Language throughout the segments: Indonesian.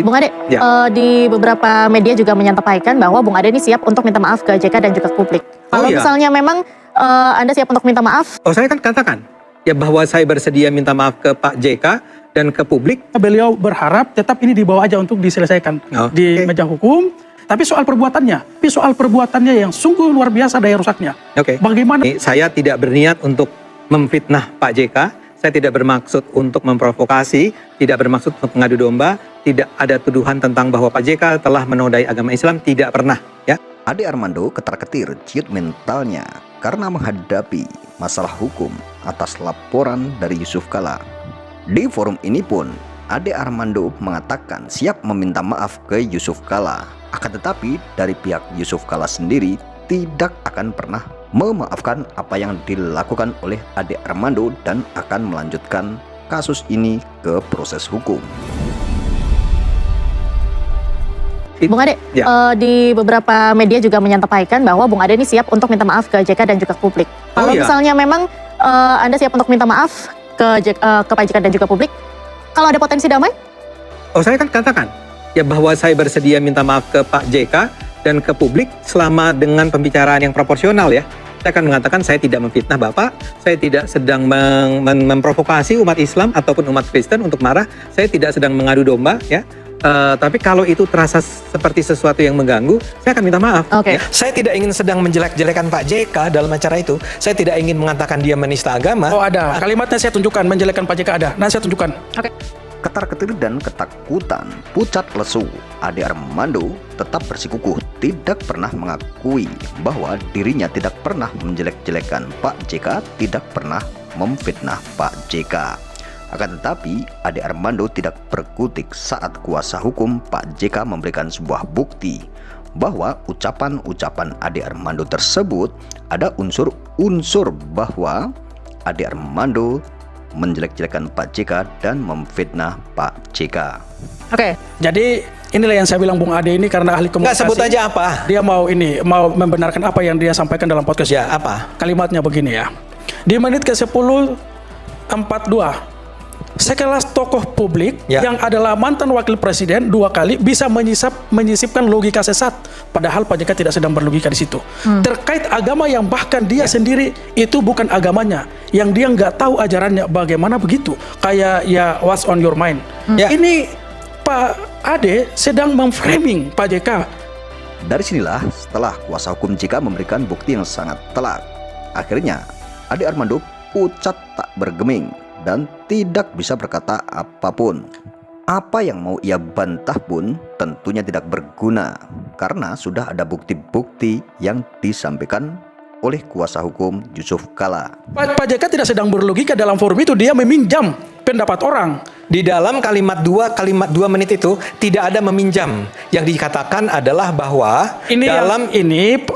Bung Ade, Ya. di beberapa media juga menyampaikan bahwa Bung Ade ini siap untuk minta maaf ke JK dan juga ke publik. Kalau iya. misalnya memang Anda siap untuk minta maaf, Oh, saya kan katakan ya bahwa saya bersedia minta maaf ke Pak JK dan ke publik. Beliau berharap tetap ini dibawa aja untuk diselesaikan di meja hukum. Tapi soal perbuatannya yang sungguh luar biasa daya rusaknya. Oke. Bagaimana? Saya tidak berniat untuk memfitnah Pak JK. Saya tidak bermaksud untuk memprovokasi, tidak bermaksud untuk mengadu domba, tidak ada tuduhan tentang bahwa Pak JK telah menodai agama Islam, tidak pernah, ya. Ade Armando ketar-ketir ciut mentalnya karena menghadapi masalah hukum atas laporan dari Yusuf Kala. Di forum ini pun, Ade Armando mengatakan siap meminta maaf ke Yusuf Kala. Akan tetapi dari pihak Yusuf Kala sendiri tidak akan pernah memaafkan apa yang dilakukan oleh Ade Armando dan akan melanjutkan kasus ini ke proses hukum. Bung Ade, di beberapa media juga menyampaikan bahwa Bung Ade ini siap untuk minta maaf ke JK dan juga ke publik. Kalau misalnya memang Anda siap untuk minta maaf ke Pak JK dan juga publik, kalau ada potensi damai? Oh, saya kan katakan ya bahwa saya bersedia minta maaf ke Pak JK dan ke publik selama dengan pembicaraan yang proporsional, ya. Saya akan mengatakan saya tidak memfitnah Bapak, saya tidak sedang memprovokasi umat Islam ataupun umat Kristen untuk marah, saya tidak sedang mengadu domba, ya. Tapi kalau itu terasa seperti sesuatu yang mengganggu, saya akan minta maaf. Oke. Ya. Saya tidak ingin sedang menjelek-jelekan Pak JK dalam acara itu. Saya tidak ingin mengatakan dia menista agama. Oh, ada. Kalimatnya saya tunjukkan, menjelekkan Pak JK ada. Nah, saya tunjukkan. Oke. Ketar-ketir dan ketakutan, pucat lesu, Ade Armando tetap bersikukuh tidak pernah mengakui bahwa dirinya tidak pernah menjelek-jelekan Pak JK, tidak pernah memfitnah Pak JK. Akan tetapi, Ade Armando tidak berkutik saat kuasa hukum Pak JK memberikan sebuah bukti bahwa ucapan-ucapan Ade Armando tersebut ada unsur-unsur bahwa Ade Armando menjelek-jelekan Pak JK dan memfitnah Pak JK. Oke. Jadi inilah yang saya bilang Bung Ade ini karena ahli komunikasi. Nggak, sebut aja apa. Dia mau membenarkan apa yang dia sampaikan dalam podcast. Ya, apa? Kalimatnya begini ya. Di menit ke-10:42, sekelas tokoh publik yang adalah mantan wakil presiden 2 kali bisa menyisipkan logika sesat, padahal Pak JK tidak sedang berlogika di situ. Terkait agama yang bahkan dia sendiri itu bukan agamanya, yang dia nggak tahu ajarannya, bagaimana begitu? Kayak ya what's on your mind? Ini Pak Ade sedang memframing Pak JK. Dari sinilah setelah kuasa hukum JK memberikan bukti yang sangat telak, akhirnya Ade Armando pucat tak bergeming dan tidak bisa berkata apapun. Apa yang mau ia bantah pun tentunya tidak berguna karena sudah ada bukti-bukti yang disampaikan oleh kuasa hukum Yusuf Kala. Pak JK tidak sedang berlogika dalam forum itu, dia meminjam pendapat orang. Di dalam kalimat 2 menit itu tidak ada meminjam. Yang dikatakan adalah bahwa dalam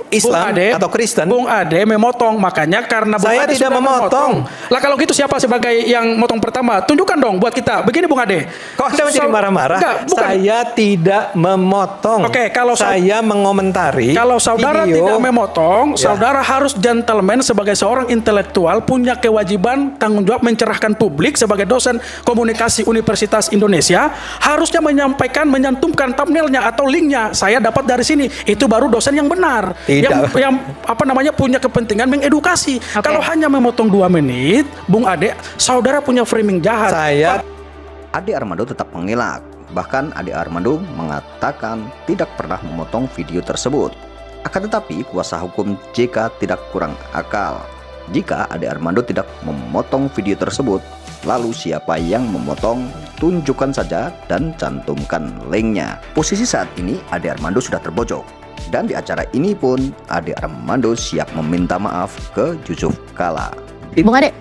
Islam Ade, atau Kristen, Bung Ade memotong, makanya karena Bung saya Ade tidak sudah memotong. Lah kalau gitu siapa sebagai yang motong pertama? Tunjukkan dong buat kita. Begini Bung Ade. Kok Anda menjadi marah-marah? Saya tidak memotong. Oke, kalau saya mengomentari. Kalau saudara video, tidak memotong, saudara harus gentleman sebagai seorang intelektual, punya kewajiban tanggung jawab mencerahkan publik sebagai dosen komunikasi Universitas Indonesia, harusnya menyantumkan thumbnailnya atau linknya. Saya dapat dari sini. Itu baru dosen yang benar. Yang punya kepentingan mengedukasi. Kalau hanya memotong 2 menit, Bung Ade, saudara punya framing jahat. Ade Armando tetap mengelak. Bahkan Ade Armando mengatakan tidak pernah memotong video tersebut. Akan tetapi kuasa hukum JK tidak kurang akal. Jika Ade Armando tidak memotong video tersebut, lalu siapa yang memotong? Tunjukkan saja dan cantumkan linknya. Posisi saat ini Ade Armando sudah terbojok. Dan di acara ini pun Ade Armando siap meminta maaf ke Yusuf Kala. Bung Ade,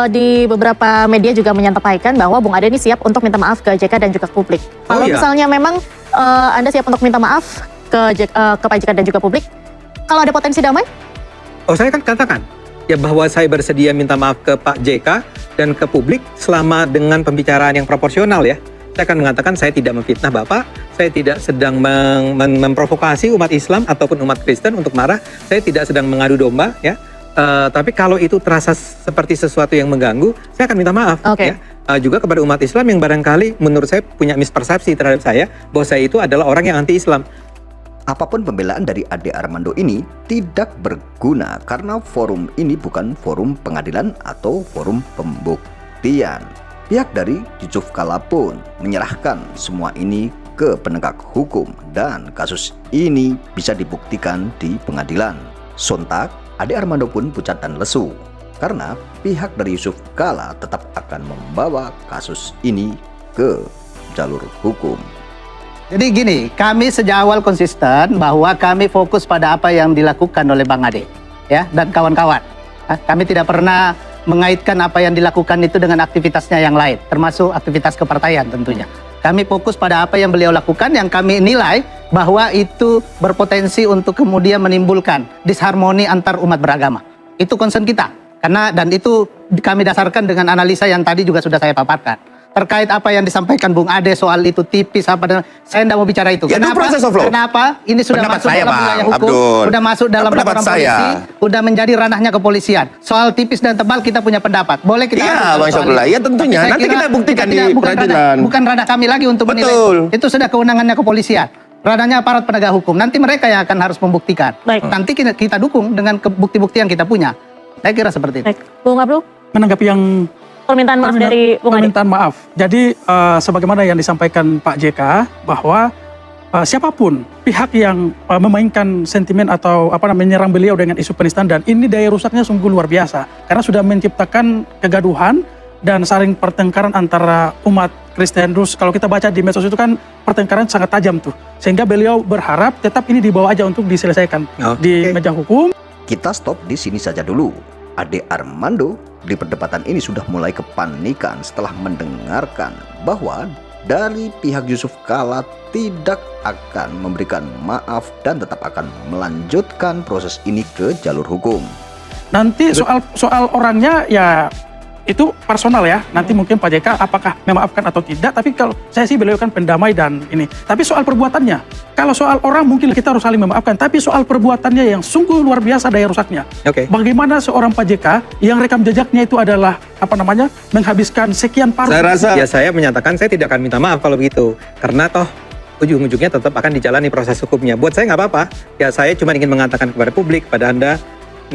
di beberapa media juga menyampaikan bahwa Bung Ade ini siap untuk minta maaf ke JK dan juga ke publik. Kalau misalnya memang Anda siap untuk minta maaf ke Pak JK dan juga publik, kalau ada potensi damai? Oh, saya kan katakan ya bahwa saya bersedia minta maaf ke Pak JK dan ke publik selama dengan pembicaraan yang proporsional, ya. Saya akan mengatakan saya tidak memfitnah Bapak, saya tidak sedang memprovokasi umat Islam ataupun umat Kristen untuk marah, saya tidak sedang mengadu domba, ya. Tapi kalau itu terasa seperti sesuatu yang mengganggu, saya akan minta maaf. Oke. Ya. juga kepada umat Islam yang barangkali menurut saya punya mispersepsi terhadap saya bahwa saya itu adalah orang yang anti-Islam. Apapun pembelaan dari Ade Armando ini tidak berguna karena forum ini bukan forum pengadilan atau forum pembuktian. Pihak dari Yusuf Kala pun menyerahkan semua ini ke penegak hukum dan kasus ini bisa dibuktikan di pengadilan. Sontak, Ade Armando pun pucat dan lesu karena pihak dari Yusuf Kala tetap akan membawa kasus ini ke jalur hukum. Jadi gini, kami sejak awal konsisten bahwa kami fokus pada apa yang dilakukan oleh Bang Ade ya dan kawan-kawan. Kami tidak pernah mengaitkan apa yang dilakukan itu dengan aktivitasnya yang lain, termasuk aktivitas kepartaian tentunya. Kami fokus pada apa yang beliau lakukan yang kami nilai bahwa itu berpotensi untuk kemudian menimbulkan disharmoni antar umat beragama. Itu concern kita. Dan itu kami dasarkan dengan analisa yang tadi juga sudah saya paparkan. Terkait apa yang disampaikan Bung Ade soal itu tipis saya tidak mau bicara itu. Ya, Kenapa? proses of law. Kenapa? Ini sudah Pendapat masuk saya, dalam Bang wilayah hukum, Abdul. sudah masuk dalam Pendapat laporan saya. polisi, sudah menjadi ranahnya kepolisian. Soal tipis dan tebal kita punya pendapat. Boleh kita Iya, adu Bang soal Syabullah. itu. Ya tentunya. Tapi saya Nanti kira kita buktikan di bukan peradilan. bukan ranah kami lagi untuk menilai. Betul. Itu sudah kewenangannya kepolisian. Ranahnya aparat penegak hukum. Nanti mereka yang akan harus membuktikan. Baik. Nanti kita dukung dengan bukti-bukti yang kita punya. Saya kira seperti itu. Baik, Bung Abdul, Menanggapi yang permintaan maaf dari Bung Ade. permintaan maaf. Jadi sebagaimana yang disampaikan Pak JK bahwa siapapun pihak yang memainkan sentimen atau menyerang beliau dengan isu penistaan, dan ini daya rusaknya sungguh luar biasa karena sudah menciptakan kegaduhan dan saling pertengkaran antara umat Kristen. Terus kalau kita baca di medsos itu kan pertengkaran sangat tajam tuh, sehingga beliau berharap tetap ini dibawa aja untuk diselesaikan di meja hukum. Kita stop di sini saja dulu. Ade Armando di perdebatan ini sudah mulai kepanikan setelah mendengarkan bahwa dari pihak Yusuf Kala tidak akan memberikan maaf dan tetap akan melanjutkan proses ini ke jalur hukum. Nanti soal orangnya ya itu personal ya. Nanti mungkin Pak JK apakah memaafkan atau tidak. Tapi kalau saya sih beliau kan pendamai dan ini. Tapi soal perbuatannya, kalau soal orang mungkin kita harus saling memaafkan. Tapi soal perbuatannya yang sungguh luar biasa daya rusaknya. Bagaimana seorang Pak JK yang rekam jejaknya itu adalah menghabiskan sekian paruh. Saya rasa Ya saya menyatakan saya tidak akan minta maaf kalau begitu. Karena toh ujung-ujungnya tetap akan dijalani proses hukumnya. Buat saya nggak apa-apa. Ya saya cuma ingin mengatakan kepada publik, pada Anda,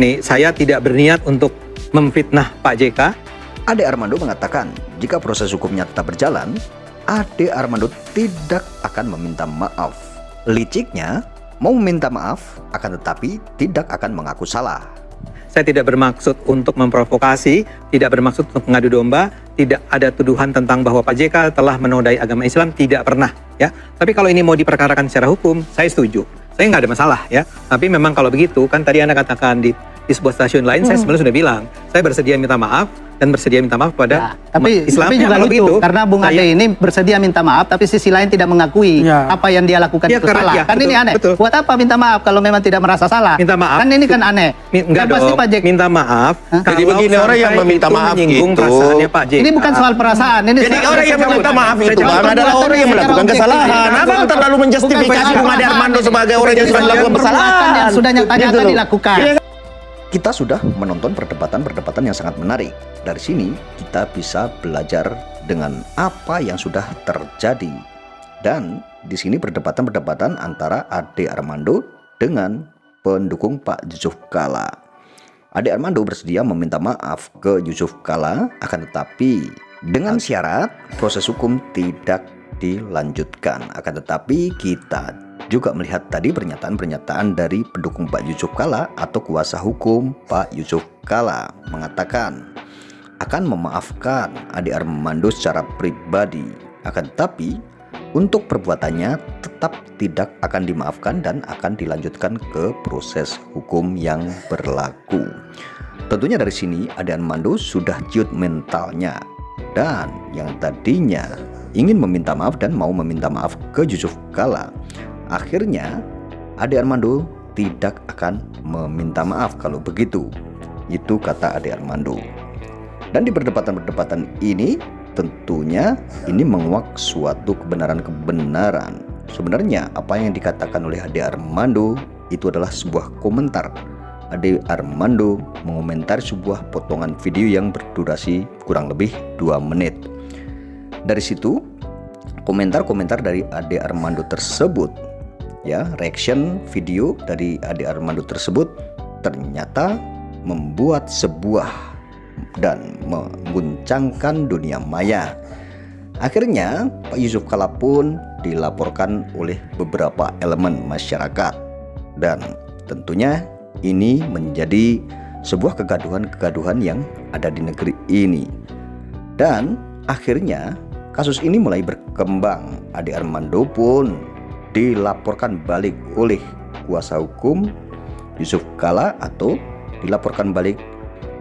nih saya tidak berniat untuk memfitnah Pak JK. Ade Armando mengatakan jika proses hukumnya tetap berjalan, Ade Armando tidak akan meminta maaf. Liciknya, mau meminta maaf akan tetapi tidak akan mengaku salah. Saya tidak bermaksud untuk memprovokasi, tidak bermaksud untuk mengadu domba, tidak ada tuduhan tentang bahwa Pak JK telah menodai agama Islam, tidak pernah ya. Tapi kalau ini mau diperkarakan secara hukum, saya setuju. Saya nggak ada masalah ya. Tapi memang kalau begitu, kan tadi Anda katakan di sebuah stasiun lain, saya sebenarnya sudah bilang, saya bersedia minta maaf dan bersedia minta maaf pada tapi Islam. juga kalau lucu begitu, karena Bung Ade ini bersedia minta maaf tapi sisi lain tidak mengakui apa yang dia lakukan itu salah. Kan betul, ini aneh. Betul. Buat apa minta maaf kalau memang tidak merasa salah? Minta maaf. Kan ini kan aneh. Enggak kan pasti dong, Pak JK minta maaf. Jadi begini, orang yang meminta maaf menyinggung gitu. perasaannya Pak JK. ini bukan soal perasaan. Ini jadi orang yang meminta maaf itu Bang adalah orang yang melakukan kesalahan. Abang terlalu menjustifikasi Bung Ade Armando sebagai orang yang sudah melakukan kesalahan. Yang sudah nyata-nyata dilakukan. Kita sudah menonton perdebatan-perdebatan yang sangat menarik. Dari sini kita bisa belajar dengan apa yang sudah terjadi. Dan di sini perdebatan-perdebatan antara Ade Armando dengan pendukung Pak Yusuf Kala. Ade Armando bersedia meminta maaf ke Yusuf Kala, akan tetapi dengan syarat proses hukum tidak dilanjutkan. Akan tetapi kita juga melihat tadi pernyataan-pernyataan dari pendukung Pak Yusuf Kala atau kuasa hukum Pak Yusuf Kala mengatakan akan memaafkan Ade Armando secara pribadi, akan tetapi untuk perbuatannya tetap tidak akan dimaafkan dan akan dilanjutkan ke proses hukum yang berlaku. Tentunya dari sini Ade Armando sudah ciut mentalnya, dan yang tadinya ingin meminta maaf dan mau meminta maaf ke Yusuf Kala, akhirnya Ade Armando tidak akan meminta maaf kalau begitu. Itu kata Ade Armando. Dan di perdebatan-perdebatan ini tentunya ini menguak suatu kebenaran-kebenaran. Sebenarnya apa yang dikatakan oleh Ade Armando itu adalah sebuah komentar. Ade Armando mengomentari sebuah potongan video yang berdurasi kurang lebih 2 menit. Dari situ komentar-komentar dari Ade Armando tersebut, ya, reaction video dari Ade Armando tersebut ternyata membuat sebuah dan mengguncangkan dunia maya. Akhirnya Pak Yusuf Kalla pun dilaporkan oleh beberapa elemen masyarakat, dan tentunya ini menjadi sebuah kegaduhan-kegaduhan yang ada di negeri ini. Dan akhirnya kasus ini mulai berkembang. Ade Armando pun dilaporkan balik oleh kuasa hukum Yusuf Kalla atau dilaporkan balik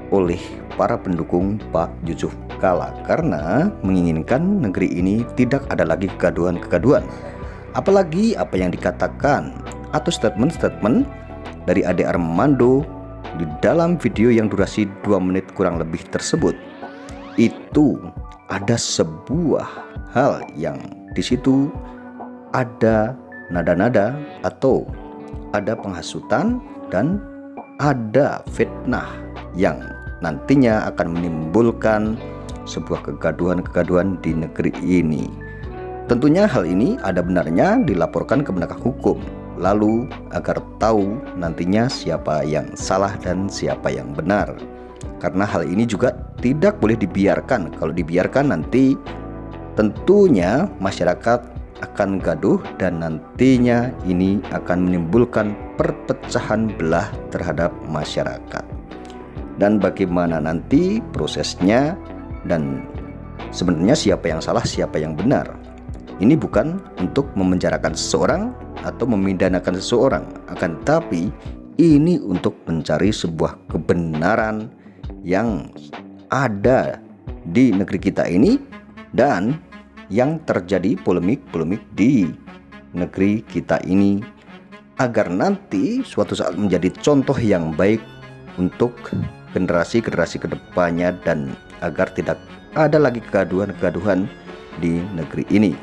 oleh para pendukung Pak Yusuf Kalla karena menginginkan negeri ini tidak ada lagi kegaduhan-kegaduhan. Apalagi apa yang dikatakan atau statement-statement dari Ade Armando di dalam video yang durasi 2 menit kurang lebih tersebut, itu ada sebuah hal yang di situ ada nada-nada atau ada penghasutan dan ada fitnah yang nantinya akan menimbulkan sebuah kegaduhan-kegaduhan di negeri ini. Tentunya hal ini ada benarnya dilaporkan ke penegak hukum, lalu agar tahu nantinya siapa yang salah dan siapa yang benar. Karena hal ini juga tidak boleh dibiarkan. Kalau dibiarkan nanti tentunya masyarakat akan gaduh dan nantinya ini akan menimbulkan perpecahan belah terhadap masyarakat. Dan bagaimana nanti prosesnya dan sebenarnya siapa yang salah siapa yang benar. Ini bukan untuk memenjarakan seseorang atau memidanakan seseorang, akan tetapi ini untuk mencari sebuah kebenaran yang ada di negeri kita ini dan yang terjadi polemik-polemik di negeri kita ini, agar nanti suatu saat menjadi contoh yang baik untuk generasi-generasi kedepannya dan agar tidak ada lagi kegaduhan-kegaduhan di negeri ini.